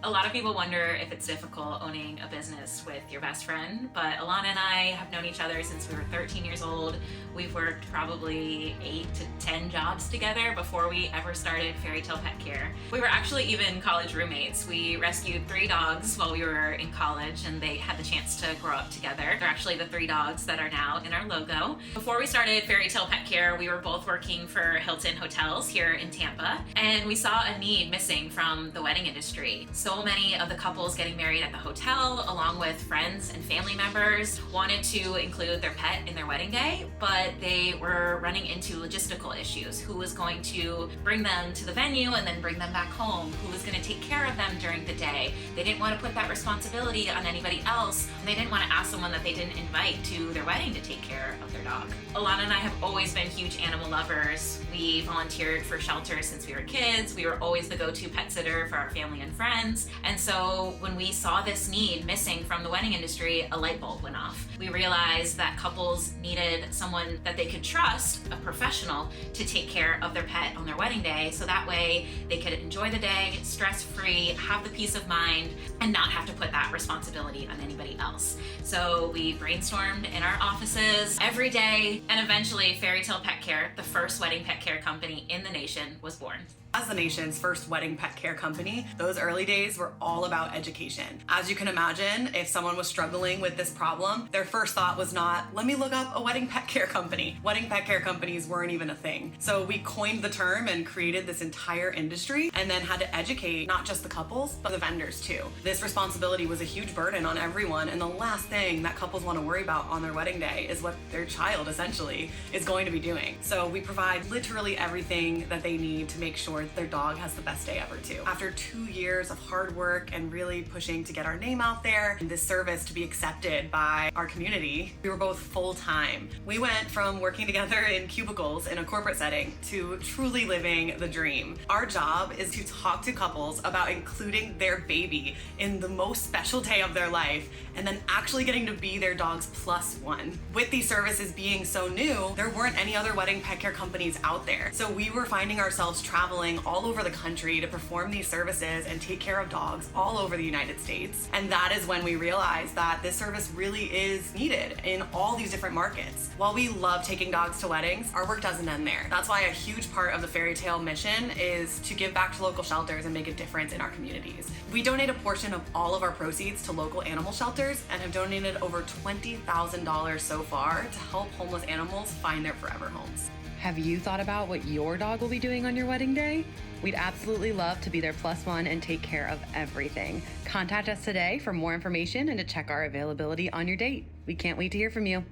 A lot of people wonder if it's difficult owning a business with your best friend, but Alana and I have known each other since we were 13 years old. We've worked probably 8 to 10 jobs together before we ever started FairyTail Pet Care. We were actually even college roommates. We rescued 3 dogs while we were in college, and they had the chance to grow up together. They're actually the 3 dogs that are now in our logo. Before we started FairyTail Pet Care, we were both working for Hilton Hotels here in Tampa, and we saw a need missing from the wedding industry. So many of the couples getting married at the hotel, along with friends and family members, wanted to include their pet in their wedding day, but they were running into logistical issues. Who was going to bring them to the venue and then bring them back home? Who was going to take care of them during the day? They didn't want to put that responsibility on anybody else, and they didn't want to ask someone that they didn't invite to their wedding to take care of their dog. Alana and I have always been huge animal lovers. We volunteered for shelters since we were kids. We were always the go-to pet sitter for our family and friends. And so when we saw this need missing from the wedding industry, a light bulb went off. We realized that couples needed someone that they could trust, a professional, to take care of their pet on their wedding day, so that way they could enjoy the day stress-free, have the peace of mind, and not have to put that responsibility on anybody else. So we brainstormed in our offices every day, and eventually FairyTail Pet Care, the first wedding pet care company in the nation, was born. As the nation's first wedding pet care company, those early days were all about education. As you can imagine, if someone was struggling with this problem, their first thought was not, let me look up a wedding pet care company. Wedding pet care companies weren't even a thing. So we coined the term and created this entire industry, and then had to educate not just the couples, but the vendors too. This responsibility was a huge burden on everyone, and the last thing that couples want to worry about on their wedding day is what their child essentially is going to be doing. So we provide literally everything that they need to make sure their dog has the best day ever too. After 2 years of hard work and really pushing to get our name out there and this service to be accepted by our community, we were both full-time. We went from working together in cubicles in a corporate setting to truly living the dream. Our job is to talk to couples about including their baby in the most special day of their life, and then actually getting to be their dog's +1. With these services being so new, there weren't any other wedding pet care companies out there. So we were finding ourselves traveling all over the country to perform these services and take care of dogs all over the United States. And that is when we realized that this service really is needed in all these different markets. While we love taking dogs to weddings, our work doesn't end there. That's why a huge part of the FairyTail mission is to give back to local shelters and make a difference in our communities. We donate a portion of all of our proceeds to local animal shelters and have donated over $20,000 so far to help homeless animals find their forever homes. Have you thought about what your dog will be doing on your wedding day? We'd absolutely love to be their +1 and take care of everything. Contact us today for more information and to check our availability on your date. We can't wait to hear from you.